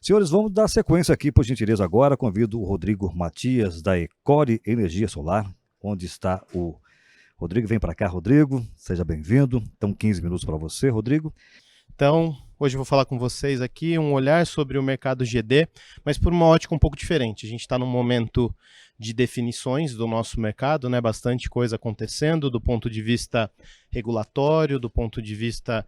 Senhores, vamos dar sequência aqui, por gentileza, agora. Convido o Rodrigo Matias, da Ecore Energia Solar. Onde está o Rodrigo? Vem para cá, Rodrigo. Seja bem-vindo. Então, 15 minutos para você, Rodrigo. Então, hoje eu vou falar com vocês aqui um olhar sobre o mercado GD, mas por uma ótica um pouco diferente. A gente está num momento de definições do nosso mercado, né? Bastante coisa acontecendo do ponto de vista regulatório, do ponto de vista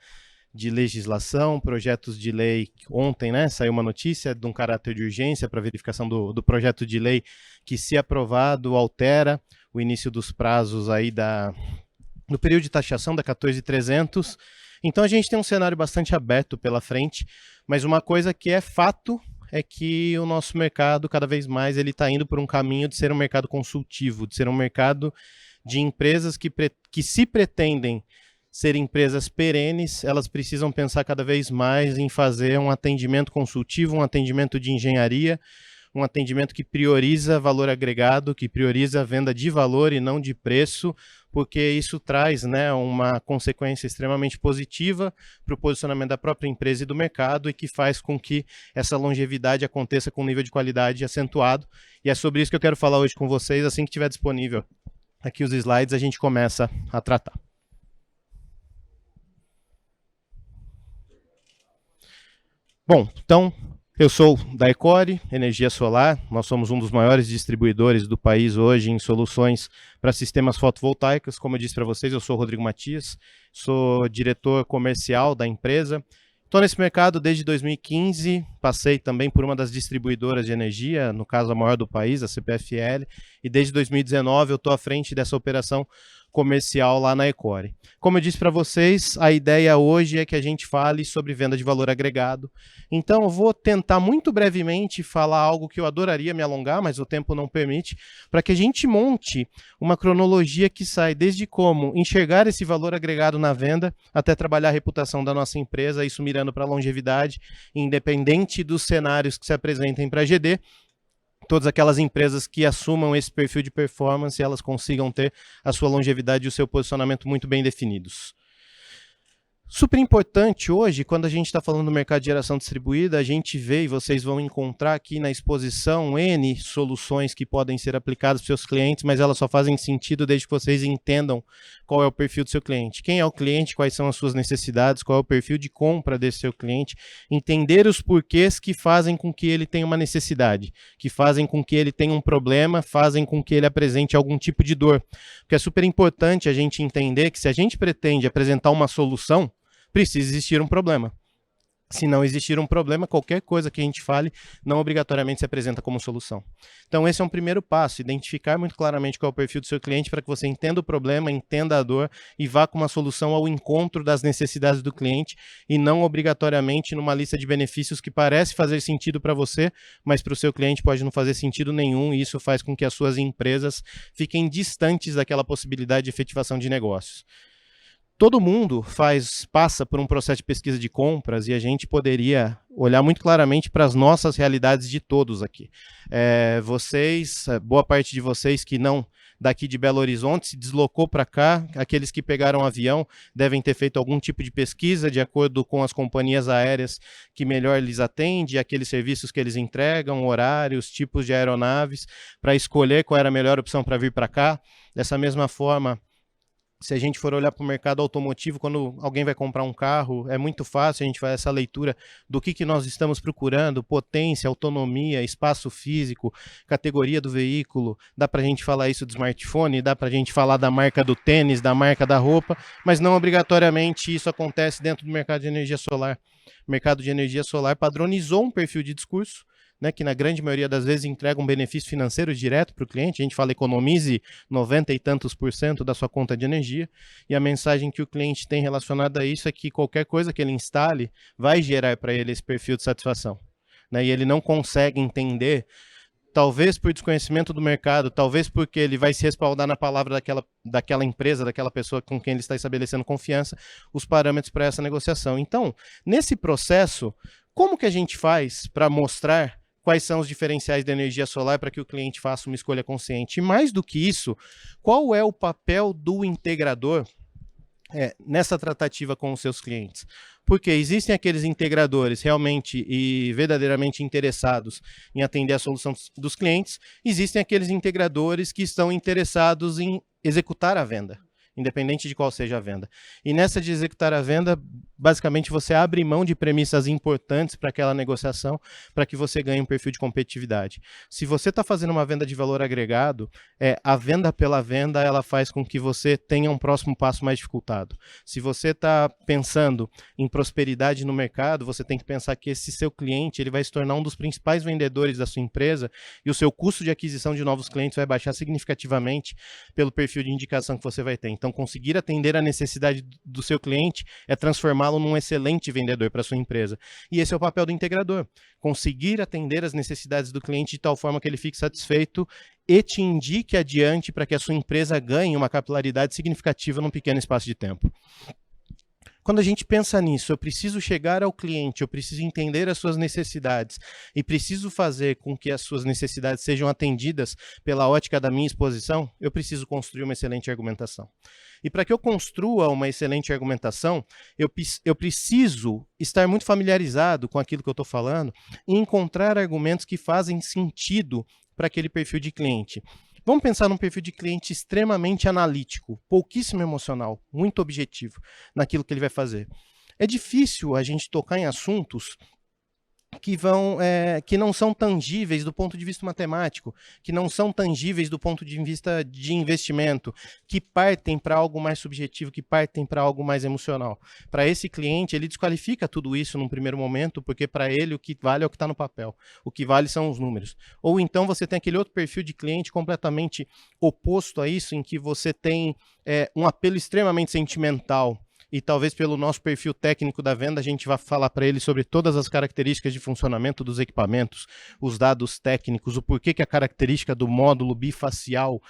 de legislação, projetos de lei. Ontem, né, saiu uma notícia de um caráter de urgência para verificação do projeto de lei que, se aprovado, altera o início dos prazos aí do período de taxação da 14.300. Então a gente tem um cenário bastante aberto pela frente, mas uma coisa que é fato é que o nosso mercado, cada vez mais, ele está indo por um caminho de ser um mercado consultivo, de ser um mercado de empresas que se pretendem ser empresas perenes, elas precisam pensar cada vez mais em fazer um atendimento consultivo, um atendimento de engenharia, um atendimento que prioriza valor agregado, que prioriza a venda de valor e não de preço, porque isso traz, né, uma consequência extremamente positiva para o posicionamento da própria empresa e do mercado e que faz com que essa longevidade aconteça com um nível de qualidade acentuado. E é sobre isso que eu quero falar hoje com vocês. Assim que estiver disponível aqui os slides, a gente começa a tratar. Bom, então, eu sou da Ecore Energia Solar. Nós somos um dos maiores distribuidores do país hoje em soluções para sistemas fotovoltaicos. Como eu disse para vocês, eu sou o Rodrigo Matias, sou diretor comercial da empresa. Estou nesse mercado desde 2015, passei também por uma das distribuidoras de energia, no caso a maior do país, a CPFL, e desde 2019 eu estou à frente dessa operação comercial lá na Ecore. Como eu disse para vocês, a ideia hoje é que a gente fale sobre venda de valor agregado. Então eu vou tentar muito brevemente falar algo que eu adoraria me alongar, mas o tempo não permite, para que a gente monte uma cronologia que sai desde como enxergar esse valor agregado na venda, até trabalhar a reputação da nossa empresa, isso mirando para a longevidade, independente dos cenários que se apresentem para a GD. Todas aquelas empresas que assumam esse perfil de performance, elas consigam ter a sua longevidade e o seu posicionamento muito bem definidos. Super importante hoje, quando a gente está falando do mercado de geração distribuída, a gente vê, e vocês vão encontrar aqui na exposição, N soluções que podem ser aplicadas para os seus clientes, mas elas só fazem sentido desde que vocês entendam qual é o perfil do seu cliente. Quem é o cliente, quais são as suas necessidades, qual é o perfil de compra desse seu cliente, entender os porquês que fazem com que ele tenha uma necessidade, que fazem com que ele tenha um problema, fazem com que ele apresente algum tipo de dor. Porque é super importante a gente entender que se a gente pretende apresentar uma solução, precisa existir um problema. Se não existir um problema, qualquer coisa que a gente fale não obrigatoriamente se apresenta como solução. Então esse é um primeiro passo, identificar muito claramente qual é o perfil do seu cliente para que você entenda o problema, entenda a dor e vá com uma solução ao encontro das necessidades do cliente e não obrigatoriamente numa lista de benefícios que parece fazer sentido para você, mas para o seu cliente pode não fazer sentido nenhum e isso faz com que as suas empresas fiquem distantes daquela possibilidade de efetivação de negócios. Todo mundo passa por um processo de pesquisa de compras e a gente poderia olhar muito claramente para as nossas realidades de todos aqui. Boa parte de vocês que não daqui de Belo Horizonte se deslocou para cá, aqueles que pegaram avião devem ter feito algum tipo de pesquisa de acordo com as companhias aéreas que melhor lhes atende, aqueles serviços que eles entregam, horários, tipos de aeronaves, para escolher qual era a melhor opção para vir para cá. Dessa mesma forma, se a gente for olhar para o mercado automotivo, quando alguém vai comprar um carro, é muito fácil a gente fazer essa leitura do que nós estamos procurando, potência, autonomia, espaço físico, categoria do veículo. Dá para a gente falar isso do smartphone, dá para a gente falar da marca do tênis, da marca da roupa, mas não obrigatoriamente isso acontece dentro do mercado de energia solar. O mercado de energia solar padronizou um perfil de discurso, né, que na grande maioria das vezes entrega um benefício financeiro direto para o cliente. A gente fala economize 90 e tantos % da sua conta de energia, e a mensagem que o cliente tem relacionada a isso é que qualquer coisa que ele instale vai gerar para ele esse perfil de satisfação, né, e ele não consegue entender, talvez por desconhecimento do mercado, talvez porque ele vai se respaldar na palavra daquela empresa, daquela pessoa com quem ele está estabelecendo confiança, os parâmetros para essa negociação. Então, nesse processo, como que a gente faz para mostrar quais são os diferenciais da energia solar para que o cliente faça uma escolha consciente? E mais do que isso, qual é o papel do integrador nessa tratativa com os seus clientes. Porque existem aqueles integradores realmente e verdadeiramente interessados em atender a solução dos clientes, existem aqueles integradores que estão interessados em executar a venda, independente de qual seja a venda. E nessa de executar a venda, basicamente você abre mão de premissas importantes para aquela negociação, para que você ganhe um perfil de competitividade. Se você está fazendo uma venda de valor agregado, a venda pela venda, ela faz com que você tenha um próximo passo mais dificultado. Se você está pensando em prosperidade no mercado, você tem que pensar que esse seu cliente ele vai se tornar um dos principais vendedores da sua empresa e o seu custo de aquisição de novos clientes vai baixar significativamente pelo perfil de indicação que você vai ter. Então, conseguir atender a necessidade do seu cliente é transformá-lo num excelente vendedor para a sua empresa. E esse é o papel do integrador. Conseguir atender as necessidades do cliente de tal forma que ele fique satisfeito e te indique adiante para que a sua empresa ganhe uma capilaridade significativa num pequeno espaço de tempo. Quando a gente pensa nisso, eu preciso chegar ao cliente, eu preciso entender as suas necessidades e preciso fazer com que as suas necessidades sejam atendidas pela ótica da minha exposição, eu preciso construir uma excelente argumentação. E para que eu construa uma excelente argumentação, eu preciso estar muito familiarizado com aquilo que eu estou falando e encontrar argumentos que fazem sentido para aquele perfil de cliente. Vamos pensar num perfil de cliente extremamente analítico, pouquíssimo emocional, muito objetivo naquilo que ele vai fazer. É difícil a gente tocar em assuntos que não são tangíveis do ponto de vista matemático, que não são tangíveis do ponto de vista de investimento, que partem para algo mais subjetivo, que partem para algo mais emocional. Para esse cliente, ele desqualifica tudo isso num primeiro momento, porque para ele o que vale é o que está no papel, o que vale são os números. Ou então você tem aquele outro perfil de cliente completamente oposto a isso, em que você tem um apelo extremamente sentimental, e talvez pelo nosso perfil técnico da venda, a gente vai falar para ele sobre todas as características de funcionamento dos equipamentos, os dados técnicos, o porquê que a característica do módulo bifacial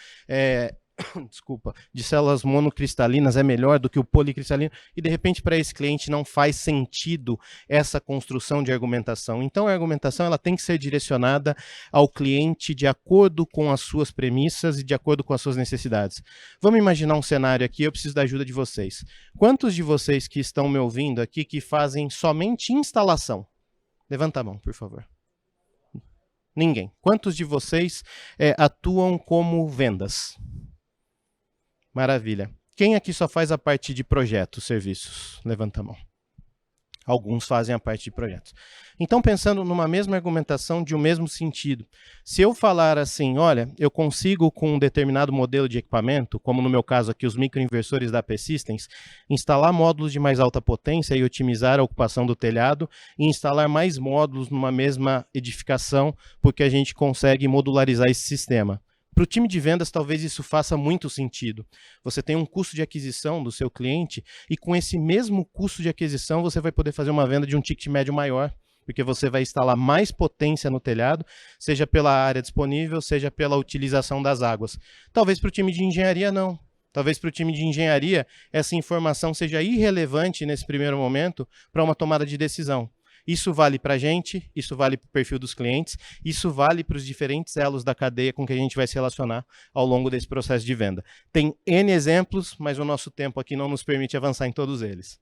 de células monocristalinas é melhor do que o policristalino, e de repente para esse cliente não faz sentido essa construção de argumentação. Então a argumentação ela tem que ser direcionada ao cliente de acordo com as suas premissas e de acordo com as suas necessidades. Vamos imaginar um cenário aqui, eu preciso da ajuda de vocês. Quantos de vocês que estão me ouvindo aqui que fazem somente instalação? Levanta a mão, por favor. Ninguém. Quantos de vocês atuam como vendas? Maravilha. Quem aqui só faz a parte de projetos, serviços? Levanta a mão. Alguns fazem a parte de projetos. Então, pensando numa mesma argumentação de um mesmo sentido, se eu falar assim, olha, eu consigo com um determinado modelo de equipamento, como no meu caso aqui os microinversores da AP Systems, instalar módulos de mais alta potência e otimizar a ocupação do telhado e instalar mais módulos numa mesma edificação, porque a gente consegue modularizar esse sistema. Para o time de vendas, talvez isso faça muito sentido. Você tem um custo de aquisição do seu cliente e com esse mesmo custo de aquisição você vai poder fazer uma venda de um ticket médio maior, porque você vai instalar mais potência no telhado, seja pela área disponível, seja pela utilização das águas. Talvez para o time de engenharia não. Talvez para o time de engenharia essa informação seja irrelevante nesse primeiro momento para uma tomada de decisão. Isso vale para a gente, isso vale para o perfil dos clientes, isso vale para os diferentes elos da cadeia com que a gente vai se relacionar ao longo desse processo de venda. Tem N exemplos, mas o nosso tempo aqui não nos permite avançar em todos eles.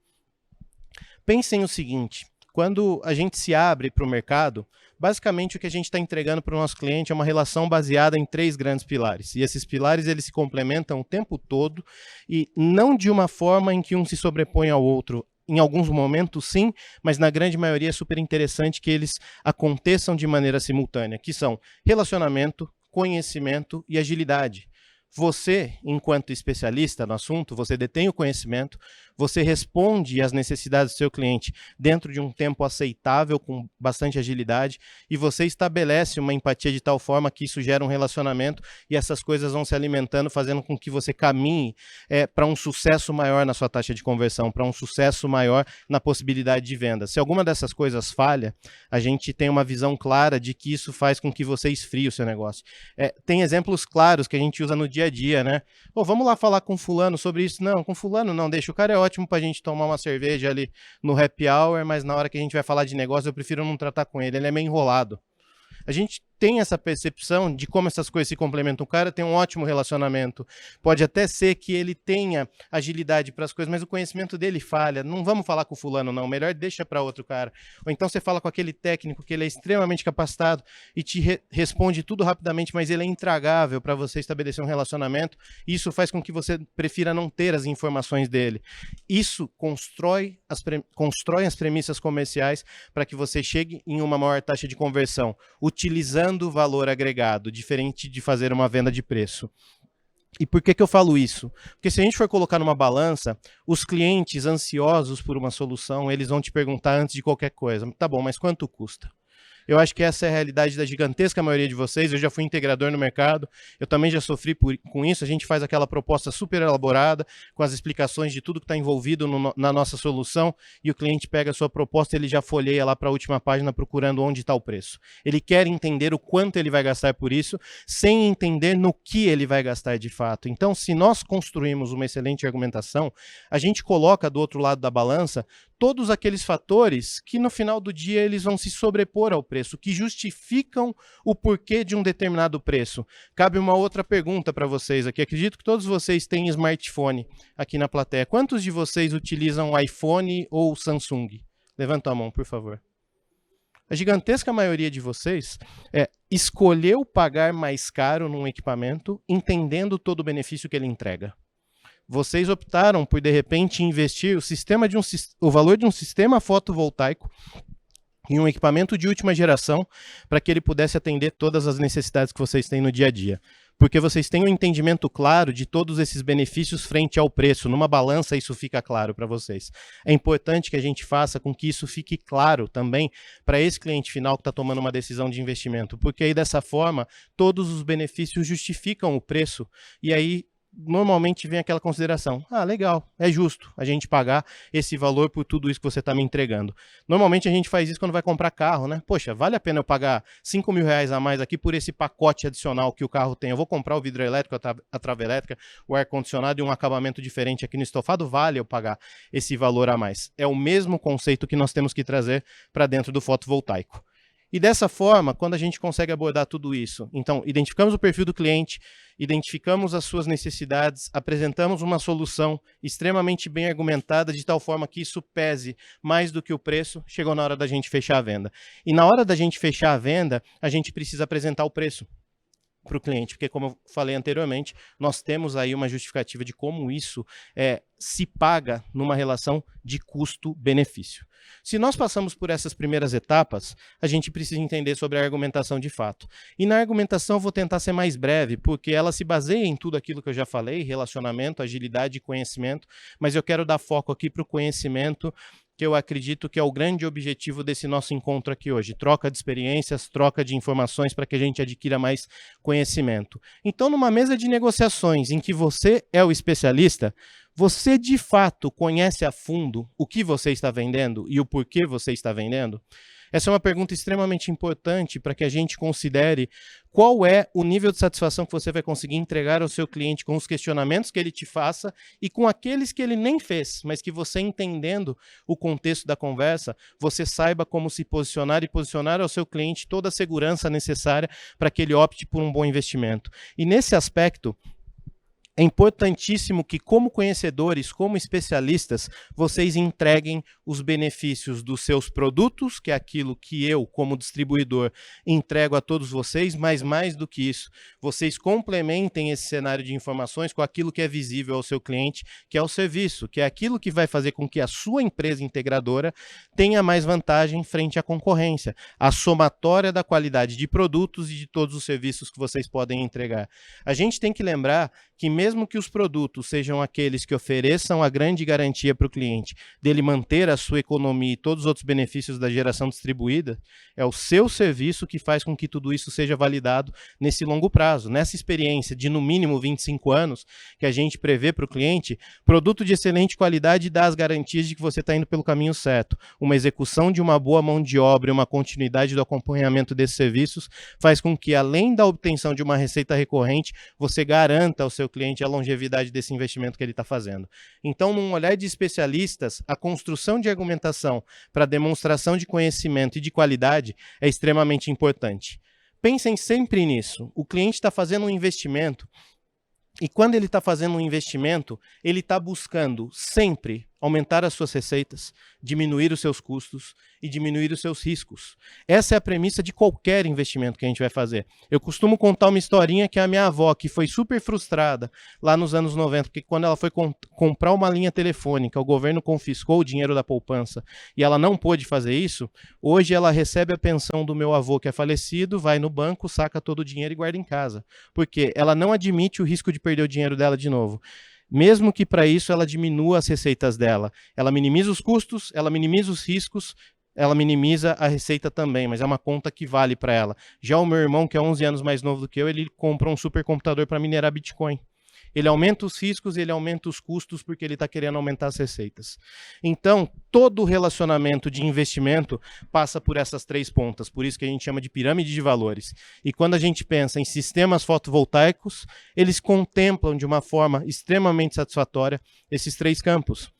Pensem o seguinte, quando a gente se abre para o mercado, basicamente o que a gente está entregando para o nosso cliente é uma relação baseada em 3 grandes pilares. E esses pilares eles se complementam o tempo todo e não de uma forma em que um se sobrepõe ao outro. Em alguns momentos, sim, mas na grande maioria é super interessante que eles aconteçam de maneira simultânea, que são relacionamento, conhecimento e agilidade. Você, enquanto especialista no assunto, você detém o conhecimento, você responde às necessidades do seu cliente dentro de um tempo aceitável, com bastante agilidade, e você estabelece uma empatia de tal forma que isso gera um relacionamento e essas coisas vão se alimentando, fazendo com que você caminhe para um sucesso maior na sua taxa de conversão, para um sucesso maior na possibilidade de venda. Se alguma dessas coisas falha, a gente tem uma visão clara de que isso faz com que você esfrie o seu negócio. Tem exemplos claros que a gente usa no dia a dia, né? Vamos lá falar com fulano sobre isso. Não, com fulano não, deixa. O cara é ótimo pra gente tomar uma cerveja ali no happy hour, mas na hora que a gente vai falar de negócio, eu prefiro não tratar com ele. Ele é meio enrolado. A gente tem essa percepção de como essas coisas se complementam. O cara tem um ótimo relacionamento. Pode até ser que ele tenha agilidade para as coisas, mas o conhecimento dele falha. Não vamos falar com o fulano, não. Melhor deixa para outro cara. Ou então você fala com aquele técnico que ele é extremamente capacitado e te responde tudo rapidamente, mas ele é intragável para você estabelecer um relacionamento. Isso faz com que você prefira não ter as informações dele. Isso constrói as premissas comerciais para que você chegue em uma maior taxa de conversão, utilizando o valor agregado, diferente de fazer uma venda de preço. E por que eu falo isso? Porque se a gente for colocar numa balança, os clientes ansiosos por uma solução, eles vão te perguntar antes de qualquer coisa, tá bom, mas quanto custa? Eu acho que essa é a realidade da gigantesca maioria de vocês. Eu já fui integrador no mercado, eu também já sofri com isso. A gente faz aquela proposta super elaborada, com as explicações de tudo que está envolvido na nossa solução, e o cliente pega a sua proposta, ele já folheia lá para a última página procurando onde está o preço. Ele quer entender o quanto ele vai gastar por isso, sem entender no que ele vai gastar de fato. Então, se nós construímos uma excelente argumentação, a gente coloca do outro lado da balança todos aqueles fatores que no final do dia eles vão se sobrepor ao preço, que justificam o porquê de um determinado preço. Cabe uma outra pergunta para vocês aqui. Acredito que todos vocês têm smartphone aqui na plateia. Quantos de vocês utilizam iPhone ou Samsung? Levanta a mão, por favor. A gigantesca maioria de vocês escolheu pagar mais caro num equipamento, entendendo todo o benefício que ele entrega. Vocês optaram por, de repente, investir o valor de um sistema fotovoltaico em um equipamento de última geração para que ele pudesse atender todas as necessidades que vocês têm no dia a dia. Porque vocês têm um entendimento claro de todos esses benefícios frente ao preço. Numa balança, isso fica claro para vocês. É importante que a gente faça com que isso fique claro também para esse cliente final que está tomando uma decisão de investimento. Porque aí, dessa forma, todos os benefícios justificam o preço. E aí, normalmente vem aquela consideração, legal, é justo a gente pagar esse valor por tudo isso que você está me entregando. Normalmente a gente faz isso quando vai comprar carro, né? Poxa, vale a pena eu pagar R$5.000 a mais aqui por esse pacote adicional que o carro tem? Eu vou comprar o vidro elétrico, a trava elétrica, o ar-condicionado e um acabamento diferente aqui no estofado, vale eu pagar esse valor a mais. É o mesmo conceito que nós temos que trazer para dentro do fotovoltaico. E dessa forma, quando a gente consegue abordar tudo isso, então, identificamos o perfil do cliente, identificamos as suas necessidades, apresentamos uma solução extremamente bem argumentada, de tal forma que isso pese mais do que o preço, chegou na hora da gente fechar a venda. E na hora da gente fechar a venda, a gente precisa apresentar o preço para o cliente, porque, como eu falei anteriormente, nós temos aí uma justificativa de como isso se paga numa relação de custo-benefício. Se nós passamos por essas primeiras etapas, a gente precisa entender sobre a argumentação de fato. E na argumentação eu vou tentar ser mais breve, porque ela se baseia em tudo aquilo que eu já falei, relacionamento, agilidade e conhecimento, mas eu quero dar foco aqui para o conhecimento, que eu acredito que é o grande objetivo desse nosso encontro aqui hoje. Troca de experiências, troca de informações para que a gente adquira mais conhecimento. Então, numa mesa de negociações em que você é o especialista, você de fato conhece a fundo o que você está vendendo e o porquê você está vendendo? Essa é uma pergunta extremamente importante para que a gente considere qual é o nível de satisfação que você vai conseguir entregar ao seu cliente com os questionamentos que ele te faça e com aqueles que ele nem fez, mas que você, entendendo o contexto da conversa, você saiba como se posicionar e posicionar ao seu cliente toda a segurança necessária para que ele opte por um bom investimento. E nesse aspecto, é importantíssimo que, como conhecedores, como especialistas, vocês entreguem os benefícios dos seus produtos, que é aquilo que eu, como distribuidor, entrego a todos vocês, mas mais do que isso, vocês complementem esse cenário de informações com aquilo que é visível ao seu cliente, que é o serviço, que é aquilo que vai fazer com que a sua empresa integradora tenha mais vantagem frente à concorrência, a somatória da qualidade de produtos e de todos os serviços que vocês podem entregar. A gente tem que lembrar que, mesmo que os produtos sejam aqueles que ofereçam a grande garantia para o cliente dele manter a sua economia e todos os outros benefícios da geração distribuída, é o seu serviço que faz com que tudo isso seja validado nesse longo prazo. Nessa experiência de, no mínimo, 25 anos, que a gente prevê para o cliente, produto de excelente qualidade dá as garantias de que você está indo pelo caminho certo. Uma execução de uma boa mão de obra e uma continuidade do acompanhamento desses serviços faz com que, além da obtenção de uma receita recorrente, você garanta ao seu cliente a longevidade desse investimento que ele está fazendo. Então, num olhar de especialistas, a construção de argumentação para demonstração de conhecimento e de qualidade é extremamente importante. pensem sempre nisso. O cliente está fazendo um investimento, e quando ele está fazendo um investimento, ele está buscando sempre aumentar as suas receitas, diminuir os seus custos e diminuir os seus riscos. Essa é a premissa de qualquer investimento que a gente vai fazer. Eu costumo contar uma historinha que a minha avó, que foi super frustrada lá nos anos 90, porque quando ela foi comprar uma linha telefônica, o governo confiscou o dinheiro da poupança e ela não pôde fazer isso. Hoje ela recebe a pensão do meu avô, que é falecido, vai no banco, saca todo o dinheiro e guarda em casa. Porque ela não admite o risco de perder o dinheiro dela de novo. Mesmo que para isso ela diminua as receitas dela. Ela minimiza os custos, ela minimiza os riscos, ela minimiza a receita também, mas é uma conta que vale para ela. Já o meu irmão, que é 11 anos mais novo do que eu, ele comprou um supercomputador para minerar Bitcoin. Ele aumenta os riscos, ele aumenta os custos porque ele está querendo aumentar as receitas. Então, todo relacionamento de investimento passa por essas três pontas, por isso que a gente chama de pirâmide de valores. E quando a gente pensa em sistemas fotovoltaicos, eles contemplam de uma forma extremamente satisfatória esses três campos.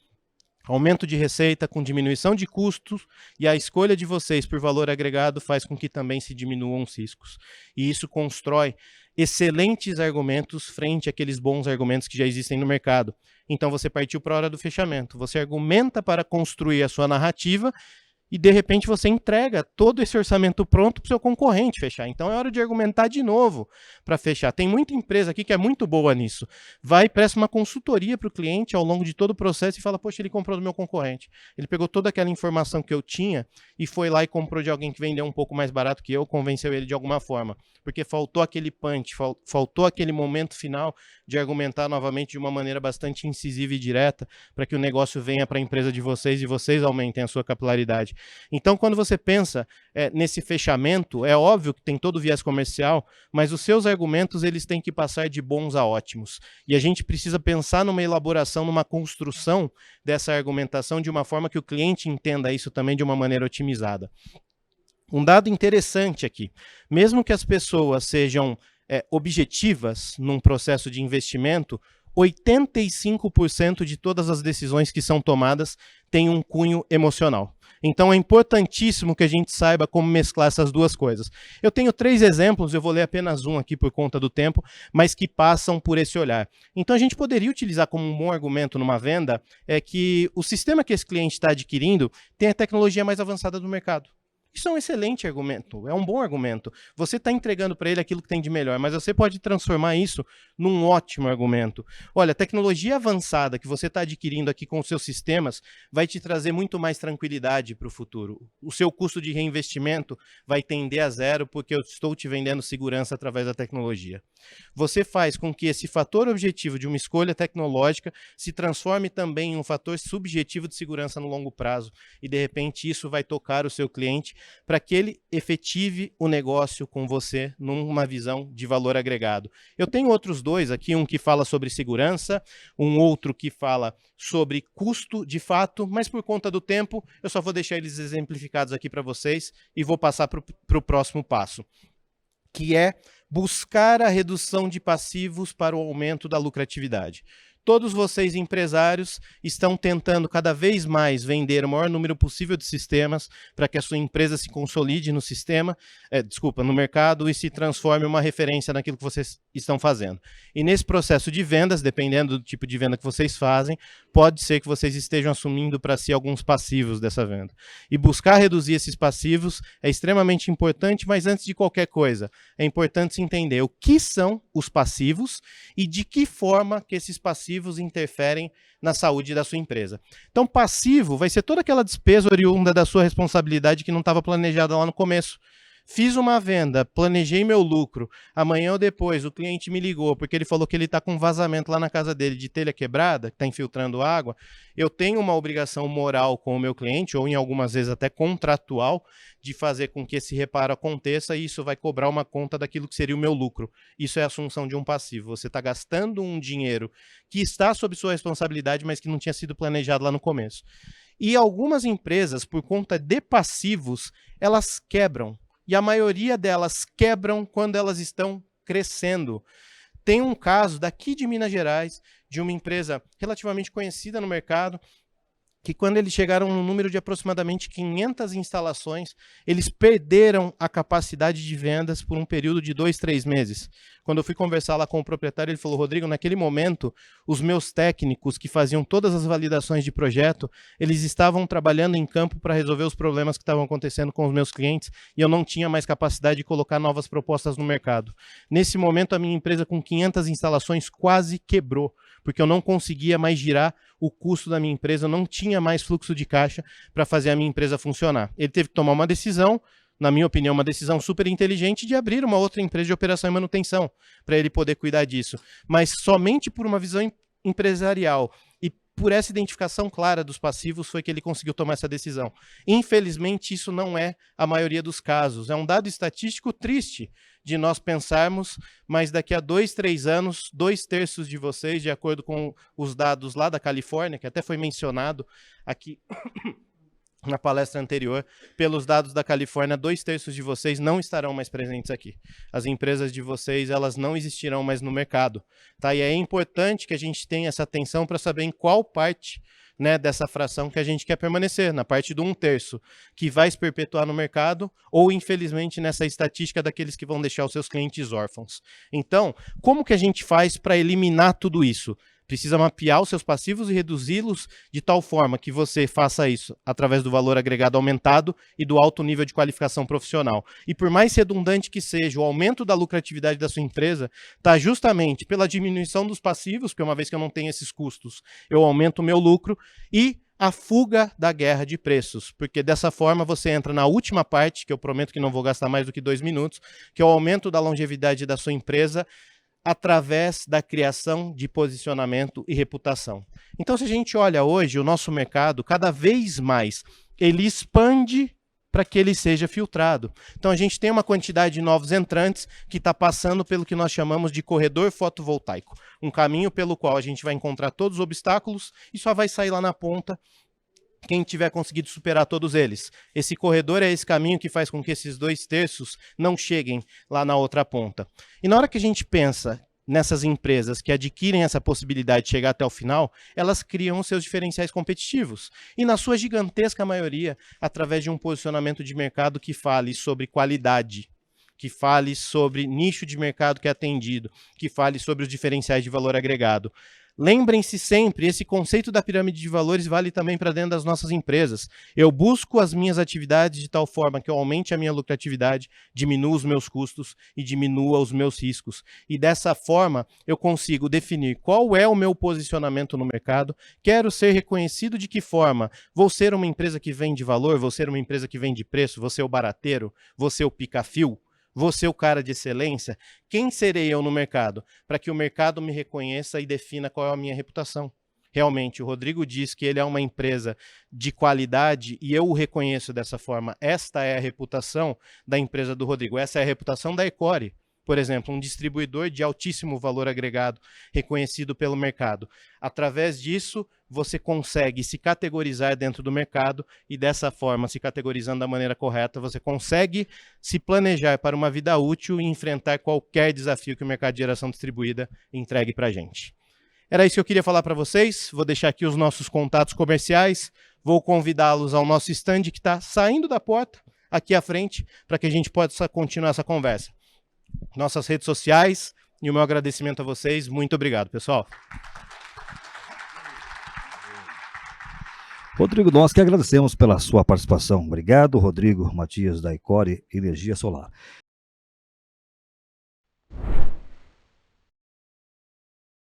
Aumento de receita com diminuição de custos e a escolha de vocês por valor agregado faz com que também se diminuam os riscos. E isso constrói excelentes argumentos frente àqueles bons argumentos que já existem no mercado. Então você partiu para a hora do fechamento. Você argumenta para construir a sua narrativa e de repente você entrega todo esse orçamento pronto para o seu concorrente fechar. Então é hora de argumentar de novo para fechar. Tem muita empresa aqui que é muito boa nisso. Vai e presta uma consultoria para o cliente ao longo de todo o processo e fala, poxa, ele comprou do meu concorrente. Ele pegou toda aquela informação que eu tinha e foi lá e comprou de alguém que vendeu um pouco mais barato que eu, convenceu ele de alguma forma. Porque faltou aquele punch, faltou aquele momento final de argumentar novamente de uma maneira bastante incisiva e direta para que o negócio venha para a empresa de vocês e vocês aumentem a sua capilaridade. Então, quando você pensa nesse fechamento, é óbvio que tem todo o viés comercial, mas os seus argumentos eles têm que passar de bons a ótimos. E a gente precisa pensar numa elaboração, numa construção dessa argumentação de uma forma que o cliente entenda isso também de uma maneira otimizada. Um dado interessante aqui, mesmo que as pessoas sejam objetivas num processo de investimento, 85% de todas as decisões que são tomadas têm um cunho emocional. Então é importantíssimo que a gente saiba como mesclar essas duas coisas. Eu tenho 3 exemplos, eu vou ler apenas um aqui por conta do tempo, mas que passam por esse olhar. Então a gente poderia utilizar como um bom argumento numa venda que o sistema que esse cliente está adquirindo tem a tecnologia mais avançada do mercado. Isso é um excelente argumento, é um bom argumento. Você está entregando para ele aquilo que tem de melhor, mas você pode transformar isso num ótimo argumento. Olha, a tecnologia avançada que você está adquirindo aqui com os seus sistemas vai te trazer muito mais tranquilidade para o futuro. O seu custo de reinvestimento vai tender a zero porque eu estou te vendendo segurança através da tecnologia. Você faz com que esse fator objetivo de uma escolha tecnológica se transforme também em um fator subjetivo de segurança no longo prazo e, de repente, isso vai tocar o seu cliente para que ele efetive o negócio com você numa visão de valor agregado. Eu tenho outros 2 aqui, um que fala sobre segurança, um outro que fala sobre custo de fato, mas por conta do tempo eu só vou deixar eles exemplificados aqui para vocês e vou passar para o próximo passo, que é buscar a redução de passivos para o aumento da lucratividade. Todos vocês, empresários, estão tentando cada vez mais vender o maior número possível de sistemas para que a sua empresa se consolide no no mercado e se transforme em uma referência naquilo que vocês estão fazendo. E nesse processo de vendas, dependendo do tipo de venda que vocês fazem, pode ser que vocês estejam assumindo para si alguns passivos dessa venda. E buscar reduzir esses passivos é extremamente importante, mas antes de qualquer coisa, é importante se entender o que são os passivos e de que forma que esses passivos interferem na saúde da sua empresa. Então, passivo vai ser toda aquela despesa oriunda da sua responsabilidade que não estava planejada lá no começo. Fiz uma venda, planejei meu lucro, amanhã ou depois o cliente me ligou porque ele falou que ele está com um vazamento lá na casa dele de telha quebrada, que está infiltrando água. Eu tenho uma obrigação moral com o meu cliente, ou em algumas vezes até contratual, de fazer com que esse reparo aconteça e isso vai cobrar uma conta daquilo que seria o meu lucro. Isso é a assunção de um passivo. Você está gastando um dinheiro que está sob sua responsabilidade, mas que não tinha sido planejado lá no começo. E algumas empresas, por conta de passivos, elas quebram. E a maioria delas quebram quando elas estão crescendo. Tem um caso daqui de Minas Gerais, de uma empresa relativamente conhecida no mercado, que quando eles chegaram no número de aproximadamente 500 instalações, eles perderam a capacidade de vendas por um período de 2, 3 meses. Quando eu fui conversar lá com o proprietário, ele falou: Rodrigo, naquele momento, os meus técnicos que faziam todas as validações de projeto, eles estavam trabalhando em campo para resolver os problemas que estavam acontecendo com os meus clientes e eu não tinha mais capacidade de colocar novas propostas no mercado. Nesse momento, a minha empresa com 500 instalações quase quebrou, porque eu não conseguia mais girar o custo da minha empresa, eu não tinha mais fluxo de caixa para fazer a minha empresa funcionar. Ele teve que tomar uma decisão, na minha opinião, uma decisão super inteligente de abrir uma outra empresa de operação e manutenção para ele poder cuidar disso. Mas somente por uma visão empresarial e por essa identificação clara dos passivos foi que ele conseguiu tomar essa decisão. Infelizmente, isso não é a maioria dos casos. É um dado estatístico triste de nós pensarmos, mas daqui a 2, 3 anos, 2/3 de vocês, de acordo com os dados lá da Califórnia, que até foi mencionado aqui na palestra anterior, pelos dados da Califórnia, 2/3 de vocês não estarão mais presentes aqui. As empresas de vocês, elas não existirão mais no mercado. Tá? E é importante que a gente tenha essa atenção para saber em qual parte, né, dessa fração que a gente quer permanecer, na parte do 1/3, que vai se perpetuar no mercado, ou infelizmente nessa estatística daqueles que vão deixar os seus clientes órfãos. Então, como que a gente faz para eliminar tudo isso? Precisa mapear os seus passivos e reduzi-los de tal forma que você faça isso através do valor agregado aumentado e do alto nível de qualificação profissional. E por mais redundante que seja, o aumento da lucratividade da sua empresa está justamente pela diminuição dos passivos, porque uma vez que eu não tenho esses custos, eu aumento o meu lucro, e a fuga da guerra de preços, porque dessa forma você entra na última parte, que eu prometo que não vou gastar mais do que 2 minutos, que é o aumento da longevidade da sua empresa, através da criação de posicionamento e reputação. Então, se a gente olha hoje, o nosso mercado, cada vez mais, ele expande para que ele seja filtrado. Então, a gente tem uma quantidade de novos entrantes que está passando pelo que nós chamamos de corredor fotovoltaico, um caminho pelo qual a gente vai encontrar todos os obstáculos e só vai sair lá na ponta quem tiver conseguido superar todos eles. Esse corredor é esse caminho que faz com que esses 2/3 não cheguem lá na outra ponta. E na hora que a gente pensa nessas empresas que adquirem essa possibilidade de chegar até o final, elas criam os seus diferenciais competitivos. E na sua gigantesca maioria, através de um posicionamento de mercado que fale sobre qualidade, que fale sobre nicho de mercado que é atendido, que fale sobre os diferenciais de valor agregado. Lembrem-se sempre, esse conceito da pirâmide de valores vale também para dentro das nossas empresas. Eu busco as minhas atividades de tal forma que eu aumente a minha lucratividade, diminua os meus custos e diminua os meus riscos. E dessa forma, eu consigo definir qual é o meu posicionamento no mercado, quero ser reconhecido de que forma. Vou ser uma empresa que vende valor, vou ser uma empresa que vende preço, vou ser o barateiro, vou ser o pica-fio. Vou ser o cara de excelência? Quem serei eu no mercado? Para que o mercado me reconheça e defina qual é a minha reputação. Realmente, o Rodrigo diz que ele é uma empresa de qualidade e eu o reconheço dessa forma. Esta é a reputação da empresa do Rodrigo. Essa é a reputação da Ecore. Por exemplo, um distribuidor de altíssimo valor agregado, reconhecido pelo mercado. Através disso, você consegue se categorizar dentro do mercado e dessa forma, se categorizando da maneira correta, você consegue se planejar para uma vida útil e enfrentar qualquer desafio que o mercado de geração distribuída entregue para a gente. Era isso que eu queria falar para vocês. Vou deixar aqui os nossos contatos comerciais. Vou convidá-los ao nosso stand que está saindo da porta, aqui à frente, para que a gente possa continuar essa conversa. Nossas redes sociais e o meu agradecimento a vocês. Muito obrigado, pessoal. Rodrigo, nós que agradecemos pela sua participação. Obrigado, Rodrigo Matias, da Ecore Energia Solar.